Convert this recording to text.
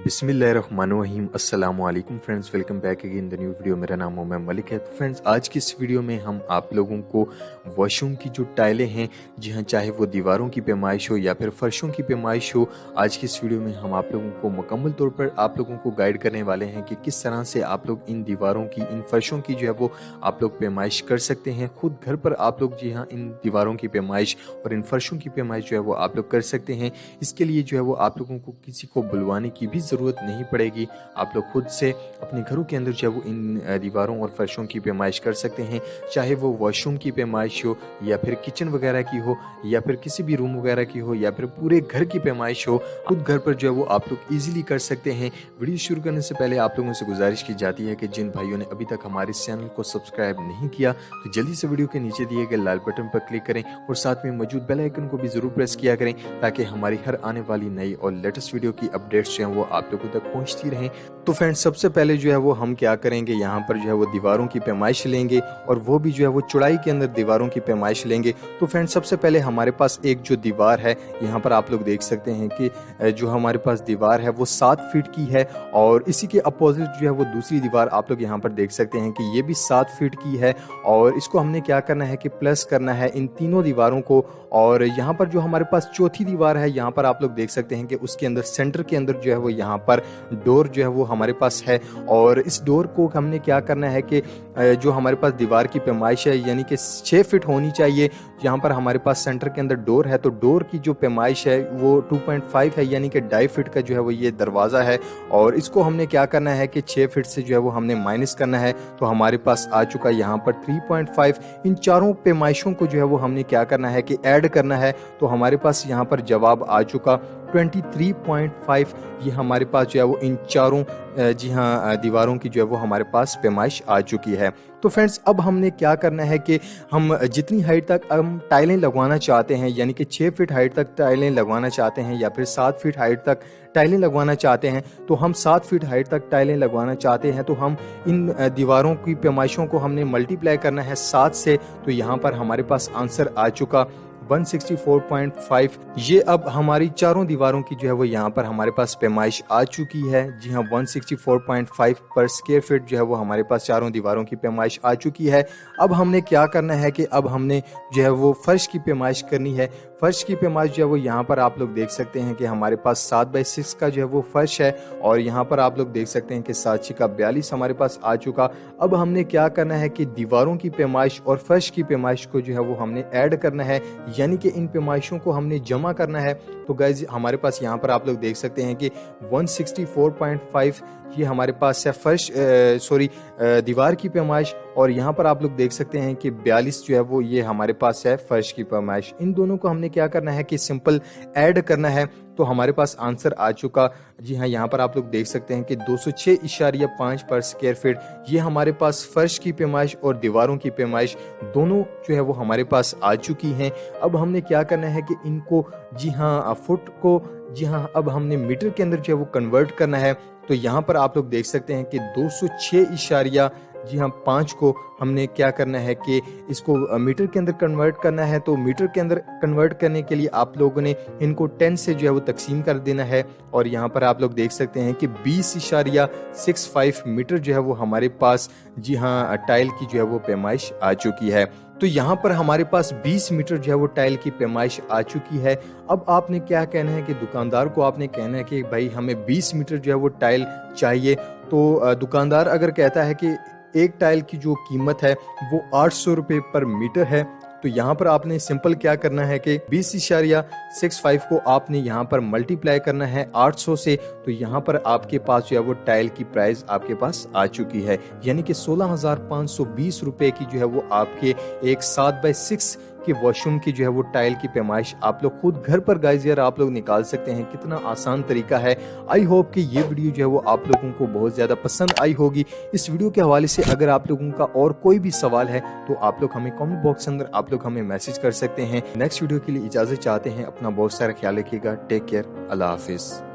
बिस्मिल्लाहिर्रहमानिर्रहीम अस्सलाम वालेकुम friends, welcome back again the new video. मेरा नाम मोहम्मद मलिक है। तो फ्रेंड्स, आज की इस वीडियो में हम आप लोगों को वॉशरूम की जो टाइलें हैं, जी हाँ, चाहे वो दीवारों की पैमाइश हो या फिर फर्शों की पैमाइश हो, आज की इस वीडियो में हम आप लोगों को मुकम्मल तौर पर आप लोगों को गाइड करने वाले हैं कि किस तरह से आप लोग इन दीवारों की, इन फर्शों की जो है वो आप लोग पैमाइश कर सकते हैं। खुद घर पर आप लोग जी हाँ इन दीवारों की पैमाइश और इन फर्शों की पैमाइश जो है वो आप लोग कर सकते हैं। इसके लिए जो है वो आप लोगों को किसी को बुलवाने की भी ज़रूरत नहीं पड़ेगी। आप लोग खुद से अपने घरों के अंदर जो है वो इन दीवारों और फर्शों की पैमाइश कर सकते हैं, चाहे वो वॉशरूम की पैमाइश हो या फिर किचन वगैरह की हो या फिर किसी भी रूम वगैरह की हो या फिर पूरे घर की पैमाइश हो। खुद घर पर जो है वो आप लोग ईजिली कर सकते हैं। वीडियो शुरू करने से पहले आप लोगों से गुजारिश की जाती है कि जिन भाइयों ने अभी तक हमारे इस चैनल को सब्सक्राइब नहीं किया तो जल्दी से वीडियो के नीचे दिए गए लाल बटन पर क्लिक करें और साथ में मौजूद बेल आइकन को भी जरूर प्रेस किया करें ताकि हमारी हर आने वाली नई और लेटेस्ट वीडियो की अपडेट्स जो हैं वो आप लोगों तक पहुंचती रहें। तो फ्रेंड्स, सबसे पहले जो है वो हम क्या करेंगे, यहाँ पर जो है वो दीवारों की पैमाइश लेंगे और वो भी जो है वो चौड़ाई के अंदर दीवारों की पैमाइश लेंगे। तो फ्रेंड्स, सबसे पहले हमारे पास एक जो दीवार है, यहाँ पर आप लोग देख सकते हैं कि जो हमारे पास दीवार है वो 7 फीट की है और इसी के अपोजिट जो है वो दूसरी दीवार आप लोग यहाँ पर देख सकते हैं कि ये भी 7 फीट की है। और इसको हमने क्या करना है कि प्लस करना है इन तीनों दीवारों को। और यहाँ पर जो हमारे पास चौथी दीवार है, यहाँ पर आप लोग देख सकते हैं कि उसके अंदर सेंटर के अंदर जो है वो यहाँ पर डोर जो है वो हमारे पास है। और इस डोर को हमने क्या करना है कि जो हमारे पास दीवार की पैमाइश है यानी कि 6 फीट होनी चाहिए। यहाँ पर हमारे पास सेंटर के अंदर डोर है तो डोर की जो पैमाइश है वो 2.5 है यानी कि 2.5 फीट का जो है वो ये दरवाज़ा है। और इसको हमने क्या करना है कि 6 फीट से जो है वो हमने माइनस करना है। तो हमारे पास आ चुका यहाँ पर 3.5। इन चारों पैमाइशों को जो है वो हमने क्या करना है कि ऐड करना है। तो हमारे पास यहाँ पर जवाब आ चुका 23.5। ये हमारे पास जो है वो इन चारों जी हाँ दीवारों की जो है वो हमारे पास पैमाइश आ चुकी है। तो फ्रेंड्स, अब हमने क्या करना है कि हम जितनी हाइट तक हम टाइलें लगवाना चाहते हैं यानी कि 6 फीट हाइट तक टाइलें लगवाना चाहते हैं या फिर 7 फीट हाइट तक टाइलें लगवाना चाहते हैं, तो हम 7 फीट हाइट तक टाइलें लगवाना चाहते हैं तो हम इन दीवारों की पैमाइशों को हमने मल्टीप्लाई करना है 7 से। तो यहाँ पर हमारे पास आंसर आ चुका 164.5। ये अब हमारी चारों दीवारों की जो है वो यहाँ पर हमारे पास पैमाइश आ चुकी है। जी हाँ, 164.5 पर स्क्वायर फीट जो है वो हमारे पास चारों दीवारों की पैमाइश आ चुकी है। अब हमने क्या करना है कि अब हमने जो है वो फर्श की पैमाइश करनी है। फर्श की पैमाइश जो है वो यहाँ पर आप लोग देख सकते हैं कि हमारे पास 7/6 का जो है वो फर्श है और यहाँ पर आप लोग देख सकते हैं कि 7 का 42 हमारे पास आ चुका। अब हमने क्या करना है कि दीवारों की पैमाइश और फर्श की पैमाइश को जो है वो हमने ऐड करना है यानी कि इन पैमाइशों को हमने जमा करना है। तो गाइज, हमारे पास यहाँ पर आप लोग देख सकते हैं कि 164.5 ये हमारे पास है फर्श दीवार की पैमाइश और यहाँ पर आप लोग देख सकते हैं कि 42 जो है वो ये हमारे पास है फर्श की पैमाइश। इन दोनों को हमने क्या करना है कि सिंपल ऐड करना है। तो हमारे पास आंसर आ चुका, जी हाँ, यहाँ पर आप लोग देख सकते हैं कि 206.5 पर स्क्वायर फीट ये हमारे पास फर्श की पैमाइश और दीवारों की पैमाइश दोनों जो है वो हमारे पास आ चुकी हैं। अब हमने क्या करना है कि इनको जी हाँ फुट को जी हाँ अब हमने मीटर के अंदर जो है वो कन्वर्ट करना है। तो यहाँ पर आप लोग देख सकते हैं कि 206.5 को हमने क्या करना है कि इसको मीटर के अंदर कन्वर्ट करना है। तो मीटर के अंदर कन्वर्ट करने के लिए आप लोगों ने इनको 10 से जो है वो तकसीम कर देना है। और यहाँ पर आप लोग देख सकते हैं कि 20.65 मीटर जो है वो हमारे पास जी हाँ टाइल की जो है वो पैमाइश आ चुकी है। तो यहाँ पर हमारे पास 20 मीटर जो है वो टाइल की पैमाइश आ चुकी है। अब आपने क्या कहना है कि दुकानदार को आपने कहना है कि भाई हमें 20 मीटर जो है वो टाइल चाहिए। तो दुकानदार अगर कहता है कि एक टाइल की जो कीमत है वो 800 रुपये पर मीटर है, तो यहाँ पर आपने सिंपल क्या करना है कि 20.65 को आपने यहाँ पर मल्टीप्लाई करना है 800 से। तो यहाँ पर आपके पास जो है वो टाइल की प्राइस आपके पास आ चुकी है यानी कि 16,520 रुपये की जो है वो आपके एक 7/6 कि वॉशरूम की जो है वो टाइल की पैमाइश आप लोग खुद घर पर गाइस यार आप लोग निकाल सकते हैं। कितना आसान तरीका है। आई होप कि ये वीडियो जो है वो आप लोगों को बहुत ज़्यादा पसंद आई होगी। इस वीडियो के हवाले से अगर आप लोगों का और कोई भी सवाल है तो आप लोग हमें कमेंट बॉक्स के अंदर आप लोग हमें मैसेज कर सकते हैं। नेक्स्ट वीडियो के लिए इजाज़त चाहते हैं। अपना बहुत सारा ख्याल रखिएगा। Take care. अल्लाह हाफिज़।